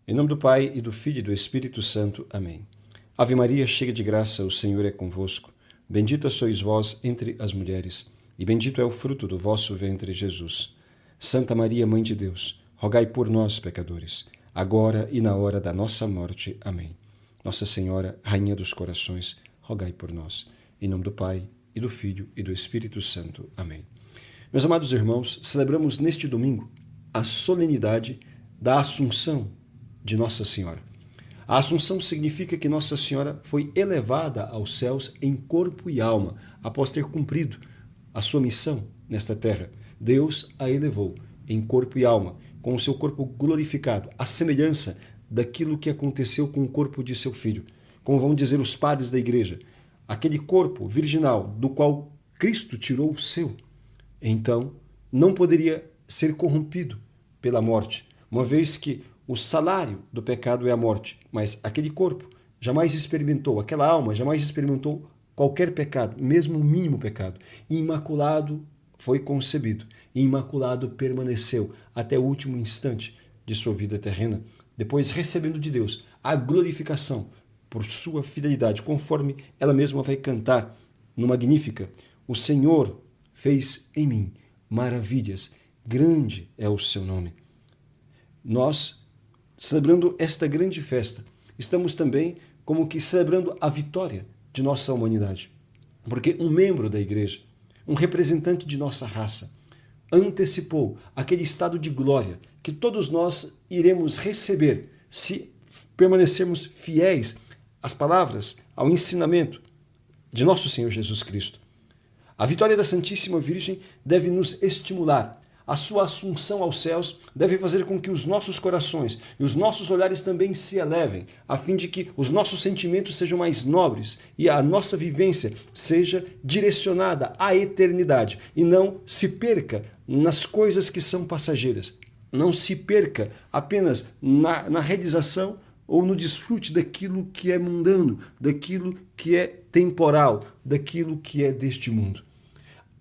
Em nome do Pai, e do Filho e do Espírito Santo. Amém. Ave Maria, cheia de graça, o Senhor é convosco. Bendita sois vós entre as mulheres, e bendito é o fruto do vosso ventre, Jesus. Santa Maria, Mãe de Deus, rogai por nós, pecadores, agora e na hora da nossa morte. Amém. Nossa Senhora, Rainha dos Corações, rogai por nós. Em nome do Pai, e do Filho e do Espírito Santo. Amém. Meus amados irmãos, celebramos neste domingo a solenidade da Assunção de Nossa Senhora. A Assunção significa que Nossa Senhora foi elevada aos céus em corpo e alma, após ter cumprido a sua missão nesta terra. Deus a elevou em corpo e alma, com o seu corpo glorificado, à semelhança daquilo que aconteceu com o corpo de seu filho. Como vão dizer os padres da igreja, aquele corpo virginal do qual Cristo tirou o seu, então não poderia ser corrompido pela morte, uma vez que o salário do pecado é a morte, mas aquele corpo jamais experimentou, aquela alma jamais experimentou qualquer pecado, mesmo o mínimo pecado. E imaculado foi concebido, e imaculado permaneceu até o último instante de sua vida terrena, depois recebendo de Deus a glorificação por sua fidelidade, conforme ela mesma vai cantar no Magnífica: o Senhor fez em mim maravilhas, grande é o seu nome. Nós, celebrando esta grande festa, estamos também como que celebrando a vitória de nossa humanidade. Porque um membro da igreja, um representante de nossa raça, antecipou aquele estado de glória que todos nós iremos receber se permanecermos fiéis às palavras, ao ensinamento de nosso Senhor Jesus Cristo. A vitória da Santíssima Virgem deve nos estimular. A sua assunção aos céus deve fazer com que os nossos corações e os nossos olhares também se elevem, a fim de que os nossos sentimentos sejam mais nobres e a nossa vivência seja direcionada à eternidade e não se perca nas coisas que são passageiras. Não se perca apenas na realização ou no desfrute daquilo que é mundano, daquilo que é temporal, daquilo que é deste mundo.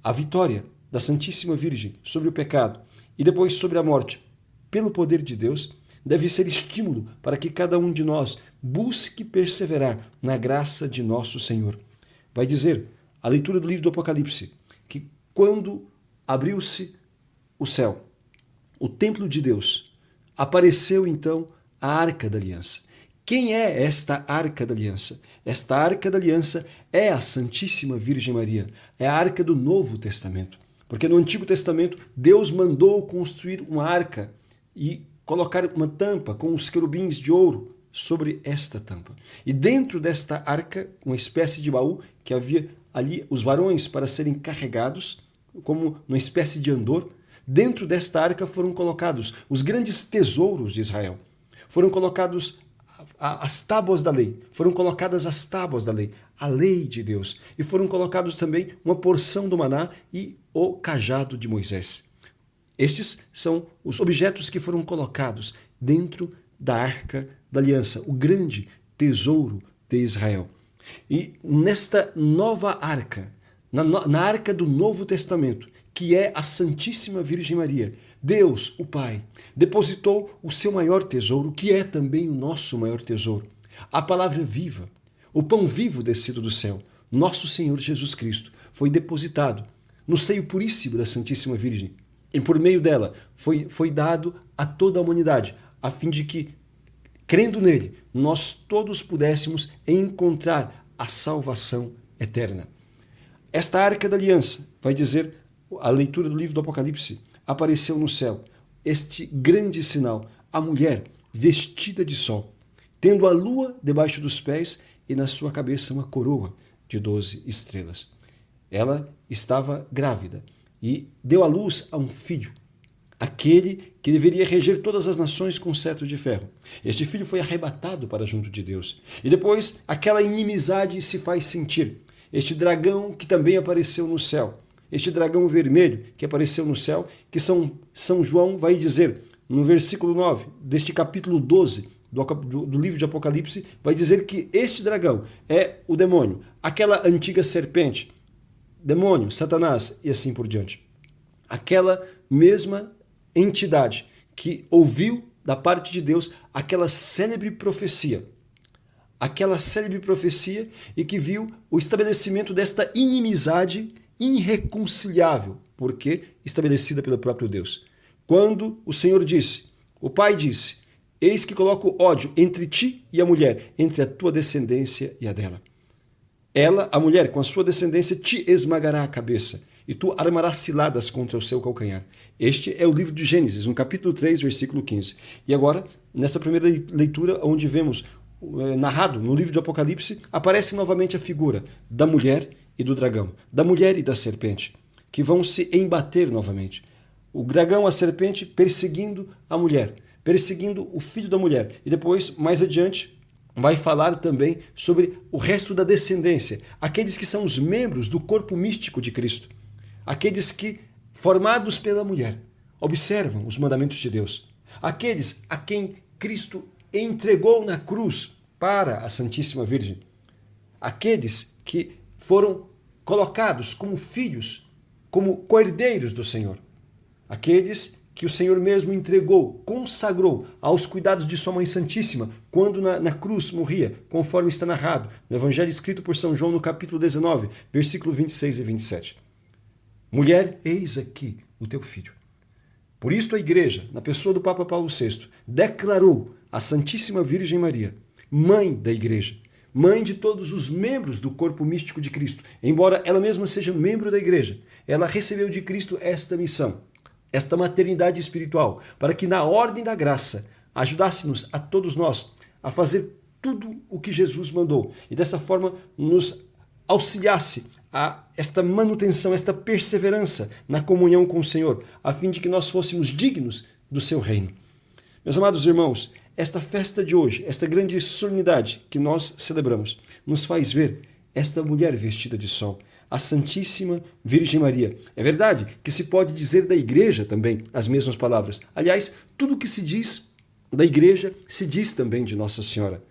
A vitória da Santíssima Virgem sobre o pecado e depois sobre a morte, pelo poder de Deus, deve ser estímulo para que cada um de nós busque perseverar na graça de nosso Senhor. Vai dizer a leitura do livro do Apocalipse que quando abriu-se o céu, o templo de Deus, apareceu então a Arca da Aliança. Quem é esta Arca da Aliança? Esta Arca da Aliança é a Santíssima Virgem Maria, é a Arca do Novo Testamento. Porque no Antigo Testamento, Deus mandou construir uma arca e colocar uma tampa com os querubins de ouro sobre esta tampa. E dentro desta arca, uma espécie de baú, que havia ali os varões para serem carregados, como uma espécie de andor, dentro desta arca foram colocados os grandes tesouros de Israel. Foram colocados as tábuas da lei, foram colocadas as tábuas da lei, a lei de Deus, e foram colocados também uma porção do maná e o cajado de Moisés. Estes são os objetos que foram colocados dentro da Arca da Aliança, o grande tesouro de Israel. E nesta nova arca, na arca do Novo Testamento, que é a Santíssima Virgem Maria, Deus, o Pai, depositou o seu maior tesouro, que é também o nosso maior tesouro, a palavra viva, o pão vivo descido do céu, nosso Senhor Jesus Cristo, foi depositado no seio puríssimo da Santíssima Virgem. E por meio dela foi dado a toda a humanidade, a fim de que, crendo nele, nós todos pudéssemos encontrar a salvação eterna. Esta Arca da Aliança, vai dizer a leitura do livro do Apocalipse, apareceu no céu este grande sinal, a mulher vestida de sol, tendo a lua debaixo dos pés e na sua cabeça uma coroa de 12 estrelas. Ela estava grávida e deu à luz a um filho, aquele que deveria reger todas as nações com cetro de ferro. Este filho foi arrebatado para junto de Deus. E depois aquela inimizade se faz sentir. Este dragão que também apareceu no céu, este dragão vermelho que apareceu no céu, que São João vai dizer no versículo 9 deste capítulo 12 do livro de Apocalipse, vai dizer que este dragão é o demônio, aquela antiga serpente, demônio, Satanás e assim por diante. Aquela mesma entidade que ouviu da parte de Deus aquela célebre profecia e que viu o estabelecimento desta inimizade irreconciliável, porque estabelecida pelo próprio Deus. Quando o Senhor disse, o Pai disse, eis que coloco ódio entre ti e a mulher, entre a tua descendência e a dela. Ela, a mulher, com a sua descendência, te esmagará a cabeça, e tu armarás ciladas contra o seu calcanhar. Este é o livro de Gênesis, no capítulo 3, versículo 15. E agora, nessa primeira leitura, onde vemos narrado no livro do Apocalipse, aparece novamente a figura da mulher e do dragão, da mulher e da serpente, que vão se embater novamente. O dragão, a serpente, perseguindo a mulher, perseguindo o filho da mulher. E depois, mais adiante, vai falar também sobre o resto da descendência, aqueles que são os membros do corpo místico de Cristo, aqueles que, formados pela mulher, observam os mandamentos de Deus, aqueles a quem Cristo entregou na cruz para a Santíssima Virgem, aqueles que foram colocados como filhos, como co-herdeiros do Senhor, aqueles que o Senhor mesmo entregou, consagrou aos cuidados de sua Mãe Santíssima, quando na cruz morria, conforme está narrado no Evangelho escrito por São João no capítulo 19, versículo 26 e 27. Mulher, eis aqui o teu filho. Por isto a Igreja, na pessoa do Papa Paulo VI, declarou a Santíssima Virgem Maria, mãe da Igreja, mãe de todos os membros do corpo místico de Cristo. Embora ela mesma seja membro da Igreja, ela recebeu de Cristo esta missão, esta maternidade espiritual, para que na ordem da graça ajudasse-nos a todos nós a fazer tudo o que Jesus mandou e dessa forma nos auxiliasse a esta manutenção, esta perseverança na comunhão com o Senhor, a fim de que nós fôssemos dignos do seu reino. Meus amados irmãos, esta festa de hoje, esta grande solenidade que nós celebramos, nos faz ver esta mulher vestida de sol, a Santíssima Virgem Maria. É verdade que se pode dizer da Igreja também as mesmas palavras. Aliás, tudo o que se diz da Igreja se diz também de Nossa Senhora.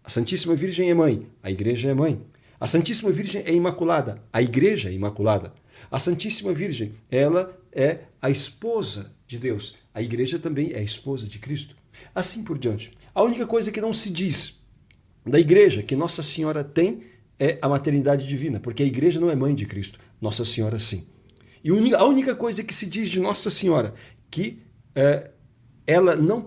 A Santíssima Virgem é mãe, a Igreja é mãe. A Santíssima Virgem é imaculada, a Igreja é imaculada. A Santíssima Virgem, ela é a esposa de Deus. A Igreja também é a esposa de Cristo. Assim por diante. A única coisa que não se diz da Igreja que Nossa Senhora tem é a maternidade divina, porque a Igreja não é mãe de Cristo, Nossa Senhora sim. E a única coisa que se diz de Nossa Senhora que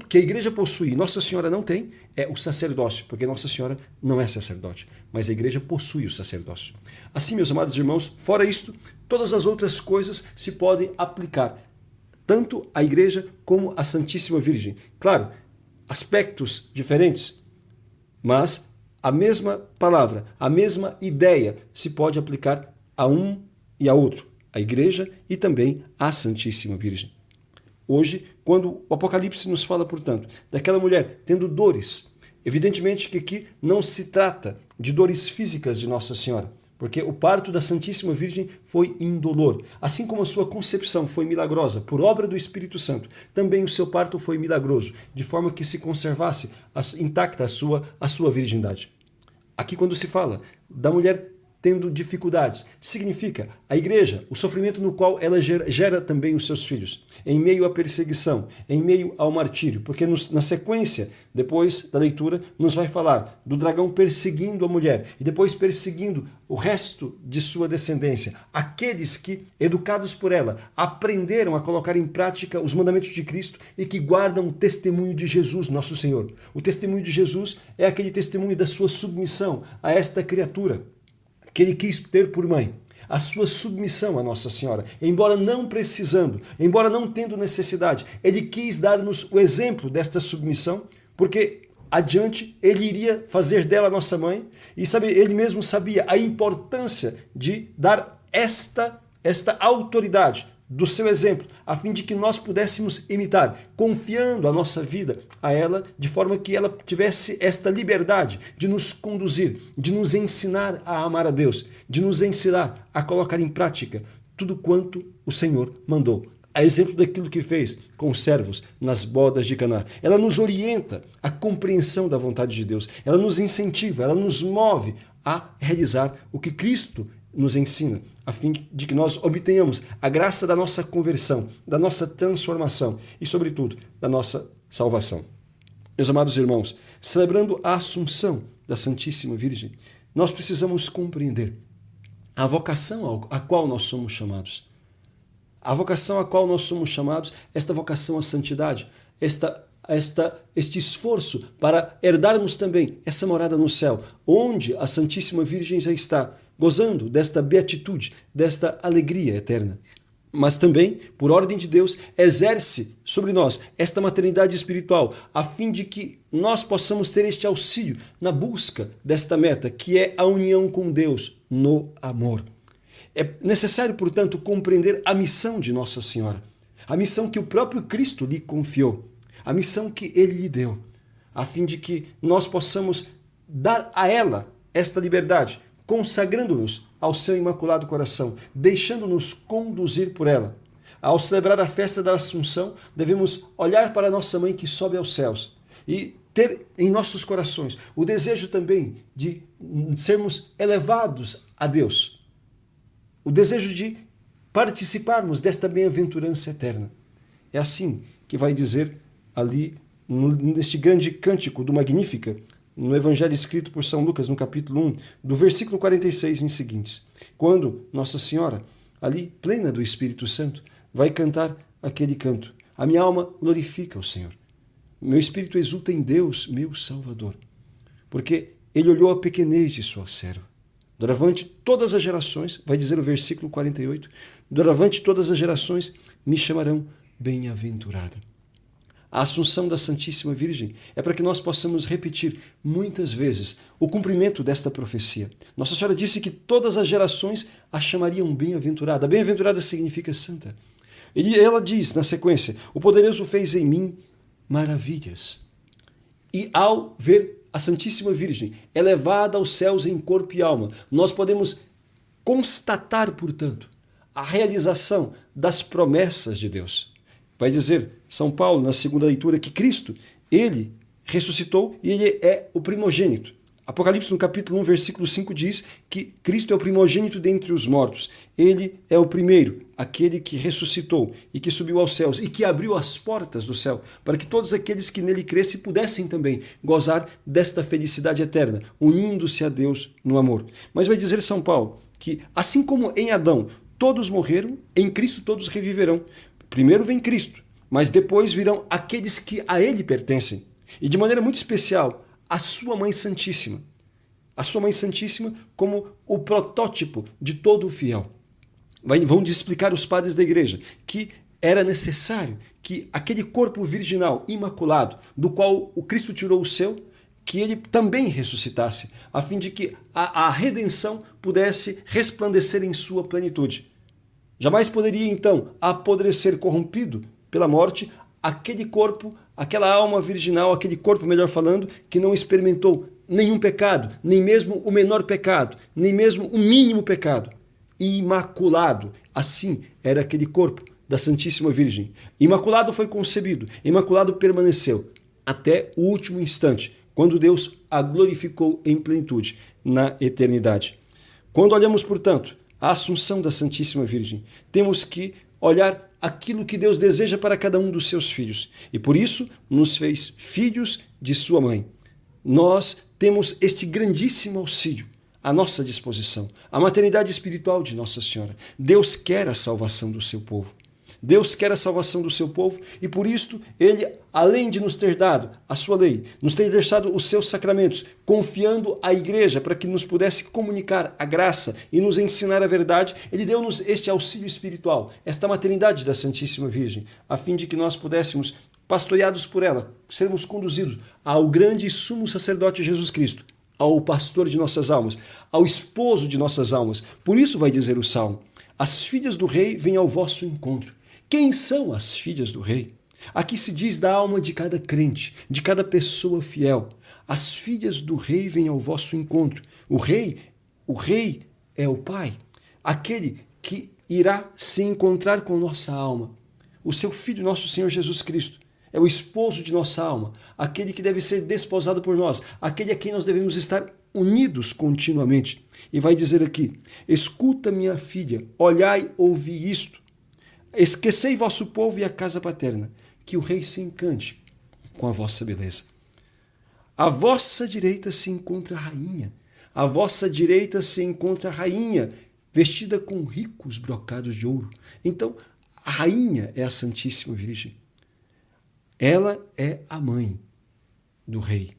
que a Igreja possui e Nossa Senhora não tem é o sacerdócio, porque Nossa Senhora não é sacerdote, mas a Igreja possui o sacerdócio. Assim, meus amados irmãos, fora isto, todas as outras coisas se podem aplicar tanto à Igreja como à Santíssima Virgem. Claro, aspectos diferentes, mas a mesma palavra, a mesma ideia se pode aplicar a um e a outro, à Igreja e também à Santíssima Virgem. Hoje, quando o Apocalipse nos fala, portanto, daquela mulher tendo dores, evidentemente que aqui não se trata de dores físicas de Nossa Senhora, porque o parto da Santíssima Virgem foi indolor. Assim como a sua concepção foi milagrosa por obra do Espírito Santo, também o seu parto foi milagroso, de forma que se conservasse intacta a sua virgindade. Aqui quando se fala da mulher tendo dificuldades, significa a Igreja, o sofrimento no qual ela gera também os seus filhos, em meio à perseguição, em meio ao martírio, porque na sequência, depois da leitura, nos vai falar do dragão perseguindo a mulher e depois perseguindo o resto de sua descendência, aqueles que, educados por ela, aprenderam a colocar em prática os mandamentos de Cristo e que guardam o testemunho de Jesus, nosso Senhor. O testemunho de Jesus é aquele testemunho da sua submissão a esta criatura que ele quis ter por mãe, a sua submissão a Nossa Senhora, embora não precisando, embora não tendo necessidade, ele quis dar-nos o exemplo desta submissão, porque adiante ele iria fazer dela nossa mãe, e ele mesmo sabia a importância de dar esta autoridade do seu exemplo, a fim de que nós pudéssemos imitar, confiando a nossa vida a ela, de forma que ela tivesse esta liberdade de nos conduzir, de nos ensinar a amar a Deus, de nos ensinar a colocar em prática tudo quanto o Senhor mandou. A exemplo daquilo que fez com os servos nas bodas de Caná. Ela nos orienta à compreensão da vontade de Deus, ela nos incentiva, ela nos move a realizar o que Cristo nos ensina, a fim de que nós obtenhamos a graça da nossa conversão, da nossa transformação e, sobretudo, da nossa salvação. Meus amados irmãos, celebrando a Assunção da Santíssima Virgem, nós precisamos compreender a vocação a qual nós somos chamados. A vocação a qual nós somos chamados, esta vocação à santidade, este esforço para herdarmos também essa morada no céu, onde a Santíssima Virgem já está, gozando desta beatitude, desta alegria eterna. Mas também, por ordem de Deus, exerce sobre nós esta maternidade espiritual, a fim de que nós possamos ter este auxílio na busca desta meta, que é a união com Deus no amor. É necessário, portanto, compreender a missão de Nossa Senhora, a missão que o próprio Cristo lhe confiou, a missão que Ele lhe deu, a fim de que nós possamos dar a ela esta liberdade, consagrando-nos ao seu imaculado coração, deixando-nos conduzir por ela. Ao celebrar a festa da Assunção, devemos olhar para nossa mãe que sobe aos céus e ter em nossos corações o desejo também de sermos elevados a Deus, o desejo de participarmos desta bem-aventurança eterna. É assim que vai dizer ali, neste grande cântico do Magnífica, no Evangelho escrito por São Lucas, no capítulo 1, do versículo 46 em seguintes, quando Nossa Senhora, ali plena do Espírito Santo, vai cantar aquele canto: a minha alma glorifica o Senhor, meu espírito exulta em Deus, meu Salvador, porque Ele olhou a pequenez de sua serva. Doravante todas as gerações, vai dizer o versículo 48, doravante todas as gerações me chamarão bem-aventurada. A Assunção da Santíssima Virgem é para que nós possamos repetir muitas vezes o cumprimento desta profecia. Nossa Senhora disse que todas as gerações a chamariam bem-aventurada. Bem-aventurada significa santa. E ela diz na sequência: o poderoso fez em mim maravilhas. E ao ver a Santíssima Virgem elevada aos céus em corpo e alma, nós podemos constatar, portanto, a realização das promessas de Deus. Vai dizer São Paulo, na segunda leitura, que Cristo, Ele ressuscitou e Ele é o primogênito. Apocalipse, no capítulo 1, versículo 5, diz que Cristo é o primogênito dentre os mortos. Ele é o primeiro, aquele que ressuscitou e que subiu aos céus e que abriu as portas do céu, para que todos aqueles que nele crescem pudessem também gozar desta felicidade eterna, unindo-se a Deus no amor. Mas vai dizer São Paulo que, assim como em Adão todos morreram, em Cristo todos reviverão. Primeiro vem Cristo, mas depois virão aqueles que a Ele pertencem. E de maneira muito especial, a sua Mãe Santíssima. A sua Mãe Santíssima como o protótipo de todo o fiel. Vão explicar os padres da igreja que era necessário que aquele corpo virginal imaculado, do qual o Cristo tirou o seu, que ele também ressuscitasse, a fim de que a redenção pudesse resplandecer em sua plenitude. Jamais poderia, então, apodrecer corrompido pela morte aquele corpo, aquela alma virginal, aquele corpo, melhor falando, que não experimentou nenhum pecado, nem mesmo o menor pecado, nem mesmo o mínimo pecado. Imaculado, assim era aquele corpo da Santíssima Virgem. Imaculado foi concebido, imaculado permaneceu até o último instante, quando Deus a glorificou em plenitude na eternidade. Quando olhamos, portanto, a Assunção da Santíssima Virgem, temos que olhar aquilo que Deus deseja para cada um dos seus filhos. E por isso nos fez filhos de sua mãe. Nós temos este grandíssimo auxílio à nossa disposição, a maternidade espiritual de Nossa Senhora. Deus quer a salvação do seu povo. Deus quer a salvação do seu povo e por isto Ele, além de nos ter dado a sua lei, nos ter deixado os seus sacramentos, confiando à igreja para que nos pudesse comunicar a graça e nos ensinar a verdade, Ele deu-nos este auxílio espiritual, esta maternidade da Santíssima Virgem, a fim de que nós pudéssemos, pastoreados por ela, sermos conduzidos ao grande e sumo sacerdote Jesus Cristo, ao pastor de nossas almas, ao esposo de nossas almas. Por isso vai dizer o Salmo: as filhas do rei vêm ao vosso encontro. Quem são as filhas do rei? Aqui se diz da alma de cada crente, de cada pessoa fiel. As filhas do rei vêm ao vosso encontro. O rei é o Pai, aquele que irá se encontrar com nossa alma. O seu Filho, nosso Senhor Jesus Cristo, é o esposo de nossa alma, aquele que deve ser desposado por nós, aquele a quem nós devemos estar unidos continuamente. E vai dizer aqui: escuta, minha filha, olhai, ouvi isto. Esquecei vosso povo e a casa paterna, que o rei se encante com a vossa beleza. À vossa direita se encontra a rainha. À vossa direita se encontra a rainha, vestida com ricos brocados de ouro. Então, a rainha é a Santíssima Virgem. Ela é a mãe do rei.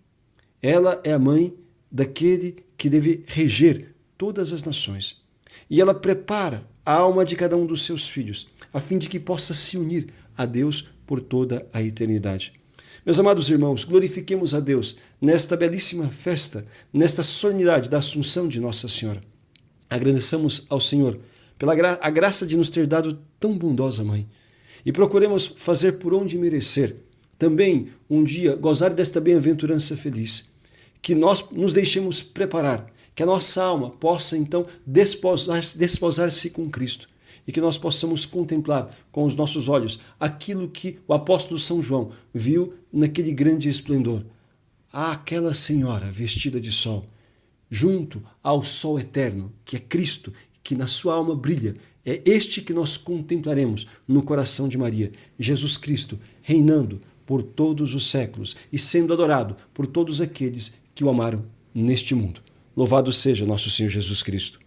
Ela é a mãe daquele que deve reger todas as nações. E ela prepara a alma de cada um dos seus filhos, a fim de que possa se unir a Deus por toda a eternidade. Meus amados irmãos, glorifiquemos a Deus nesta belíssima festa, nesta solenidade da Assunção de Nossa Senhora. Agradeçamos ao Senhor pela a graça de nos ter dado tão bondosa mãe. E procuremos fazer por onde merecer, também um dia gozar desta bem-aventurança feliz. Que nós nos deixemos preparar, que a nossa alma possa então desposar-se com Cristo. E que nós possamos contemplar com os nossos olhos aquilo que o apóstolo São João viu naquele grande esplendor. Aquela senhora vestida de sol, junto ao sol eterno, que é Cristo, que na sua alma brilha. É este que nós contemplaremos no coração de Maria, Jesus Cristo, reinando por todos os séculos e sendo adorado por todos aqueles que o amaram neste mundo. Louvado seja nosso Senhor Jesus Cristo.